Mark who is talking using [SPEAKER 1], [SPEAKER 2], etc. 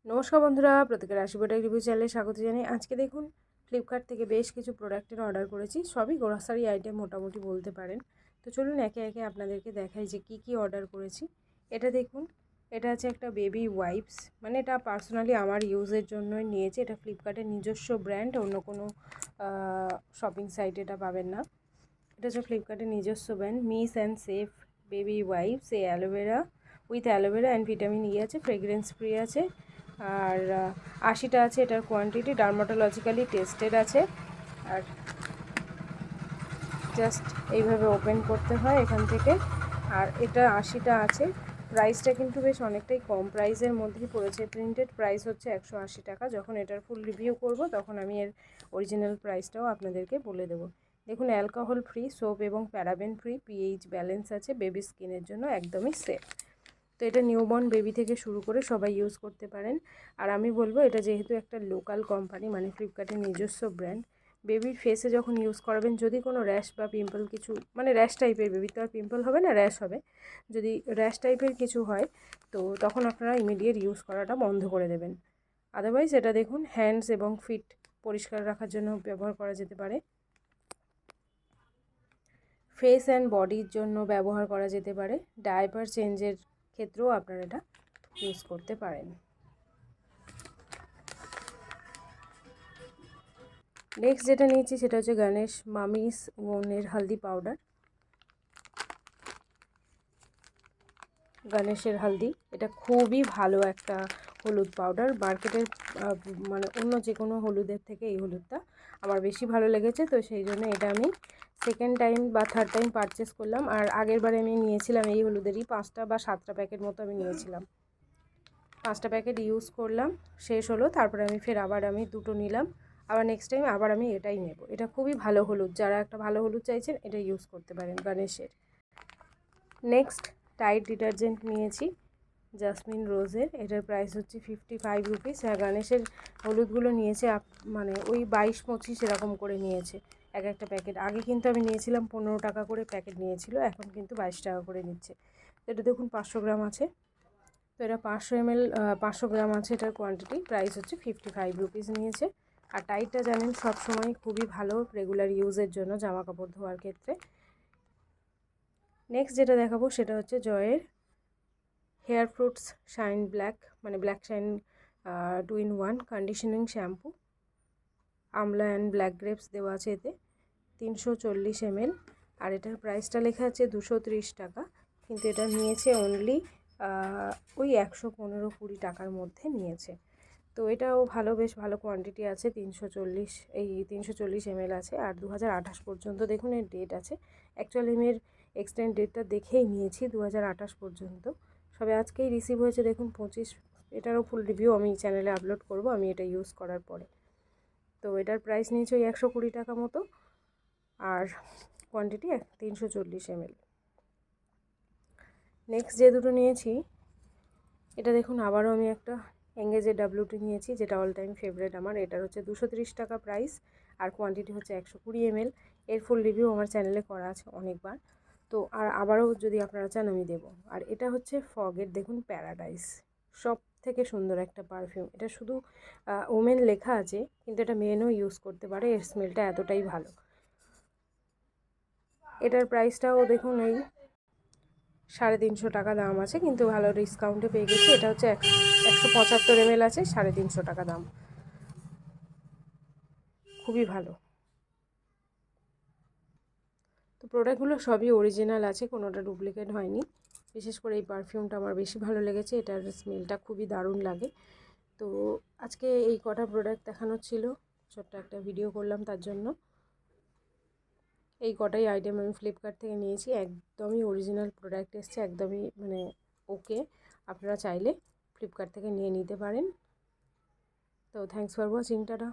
[SPEAKER 1] নমস্কার বন্ধুরা, প্রত্যেকের রাশিফল রিভিউ চ্যানেলে স্বাগত জানাই। আজকে দেখুন ফ্লিপকার্ট থেকে বেশ কিছু প্রোডাক্টের অর্ডার করেছি, সবই গ্রসারি আইটেম মোটামুটি বলতে পারেন। তো চলুন একে একে আপনাদেরকে দেখাই যে কি অর্ডার করেছি। এটা দেখুন, এটা আছে একটা বেবি ওয়াইপস, মানে এটা পার্সোনালি আমার ইউজের জন্যই নিয়েছি। এটা ফ্লিপকার্টের নিজস্ব ব্র্যান্ড, অন্য কোনো শপিং সাইটে এটা পাবেন না। এটা হচ্ছে ফ্লিপকার্টের নিজস্ব brand miss and safe baby wipes. এই aloe vera with aloe vera and vitamin E আছে, ফ্রেগ্রেন্স ফ্রি আছে, আর 80টা আছে এটার কোয়ান্টিটি, ডার্মাটোলজিক্যালি টেস্টেড আছে। আর জাস্ট এইভাবে ওপেন করতে হয় এখান থেকে। আর এটা 80টা আছে। প্রাইসটা কিন্তু বেশ অনেকটাই কম প্রাইসের মধ্যেই পড়েছে। প্রিন্টেড প্রাইস হচ্ছে 180 টাকা। যখন এটার ফুল রিভিউ করব তখন আমি এর অরিজিনাল প্রাইসটাও আপনাদেরকে বলে দেবো। দেখুন, অ্যালকোহল ফ্রি সোপ এবং প্যারাবেন ফ্রি, পিএইচ ব্যালেন্স আছে, বেবি স্কিনের জন্য একদমই সেফ। তো এটা নিউবর্ন বেবি থেকে শুরু করে সবাই ইউজ করতে পারেন। আর আমি বলবো, এটা যেহেতু একটা লোকাল কোম্পানি, মানে ফ্লিপকার্টের নিজস্ব ব্র্যান্ড, বেবির ফেসে যখন ইউজ করাবেন যদি কোনো র্যাশ বা পিম্পল কিছু, মানে র্যাশ টাইপের, বেবির তো আর পিম্পল হবে না, র্যাশ হবে, যদি র্যাশ টাইপের কিছু হয় তো তখন আপনারা ইমিডিয়েট ইউজ করাটা বন্ধ করে দেবেন। আদারওয়াইজ এটা দেখুন, হ্যান্ডস এবং ফিট পরিষ্কার রাখার জন্য ব্যবহার করা যেতে পারে, ফেস অ্যান্ড বডির জন্য ব্যবহার করা যেতে পারে, ডায়াপার চেঞ্জের ক্ষেত্রেও আপনারা এটা ইউজ করতে পারেন। নেক্সট যেটা নিয়েছি সেটা হচ্ছে গণেশ মামিস ওনের হলদি পাউডার, গণেশের হলদি। এটা খুবই ভালো একটা হলুদ পাউডার। মার্কেটের মানে অন্য যে কোনো হলুদের থেকে এই হলুদটা আমার বেশি ভালো লেগেছে, তো সেই জন্য এটা আমি সেকেন্ড টাইম বা থার্ড টাইম পারচেস করলাম। আর আগের বারে আমি নিয়েছিলাম এই হলুদেরই 5টা বা 7টা প্যাকেট মতো আমি নিয়েছিলাম। 5টা প্যাকেট ইউজ করলাম, শেষ হলো, তারপরে আমি ফের আবার আমি 2টো নিলাম। আবার নেক্সট টাইম আবার আমি এটাই নেব। এটা খুবই ভালো হলুদ, যারা একটা ভালো হলুদ চাইছেন এটা ইউজ করতে পারেন গণেশের। নেক্সট টাইড ডিটারজেন্ট নিয়েছি জাসমিন রোজের, এটার প্রাইস হচ্ছে 55 রুপিস। আর গণেশের হলুদগুলো নিয়েছে মানে ওই 22-25 এরকম করে নিয়েছে এক একটা প্যাকেট। আগে কিন্তু আমি নিয়েছিলাম 15 টাকা করে প্যাকেট নিয়েছিল, এখন কিন্তু 22 টাকা করে নিচ্ছে। তো এটা দেখুন 500 গ্রাম আছে। তো এটা 500 ml 500 গ্রাম আছে এটার কোয়ান্টিটি, প্রাইস হচ্ছে 55 রুপিস নিয়েছে। আর টাইডটা জানেন সবসময় খুবই ভালো রেগুলার ইউজের জন্য, জামা কাপড় ধোয়ার ক্ষেত্রে। নেক্সট যেটা দেখাবো সেটা হচ্ছে জয়ের হেয়ার ফ্রুটস শাইন ব্ল্যাক, মানে black shine 2-in-1 conditioning shampoo. Amla and black grapes দেওয়া আছে এতে, 340 ml। আর এটার প্রাইসটা লেখা আছে 230 টাকা, কিন্তু এটা নিয়েছে অনলি ওই 115-20 টাকার মধ্যে নিয়েছে। তো এটাও ভালো, বেশ ভালো কোয়ান্টিটি আছে, 340 ml আছে। আর 2028 পর্যন্ত দেখুন এর ডেট আছে। অ্যাকচুয়ালি আমি এর এক্সটেন্ড ডেটটা দেখেই নিয়েছি 2028 পর্যন্ত, সবে আজকেই রিসিভ হয়েছে দেখুন 25। এটারও ফুল রিভিউ আমি চ্যানেলে আপলোড করব আমি এটা ইউজ করার পরে। তো এটার প্রাইস নিয়েছে ওই 120 টাকা মতো, আর কোয়ান্টিটি 340 ml। নেক্সট যে দুটো নিয়েছি, এটা দেখুন আবারও আমি একটা এঙ্গেজের ডাব্লিউটি নিয়েছি, যেটা অল টাইম ফেভারিট আমার। এটার হচ্ছে 230 টাকা প্রাইস, আর কোয়ান্টিটি হচ্ছে 120 ml। এর ফুল রিভিউ আমার চ্যানেলে করা আছে অনেকবার, তো আর আবারও যদি আপনারা চান আমি দেবো। আর এটা হচ্ছে ফগের, দেখুন প্যারাডাইস, সব থেকে সুন্দর একটা পারফিউম। এটা শুধু ওমেন লেখা আছে, কিন্তু এটা মেনও ইউজ করতে পারে, এর স্মেলটা এতটাই ভালো। এটার প্রাইসটাও দেখুন এই 350 টাকা দাম আছে, কিন্তু ভালো ডিসকাউন্টে পেয়ে গেছি। এটা হচ্ছে 175 ml আছে, 350 টাকা দাম, খুবই ভালো। তো প্রোডাক্টগুলো সবই অরিজিনাল আছে, কোনোটা ডুপ্লিকেট হয়নি। বিশেষ করে এই পারফিউমটা আমার বেশি ভালো লেগেছে, এটার স্মেলটা খুবই দারুণ লাগে। তো আজকে এই কটা প্রোডাক্ট দেখানোর ছিল, ছোট্ট একটা ভিডিও করলাম তার জন্য। এই কটাই আইটেম আমি ফ্লিপকার্ট থেকে নিয়েছি, একদমই অরিজিনাল প্রোডাক্ট এসছে, একদমই মানে ওকে। আপনারা চাইলে ফ্লিপকার্ট থেকে নিয়ে নিতে পারেন। তো থ্যাংকস ফর ওয়াচিং, টাটা।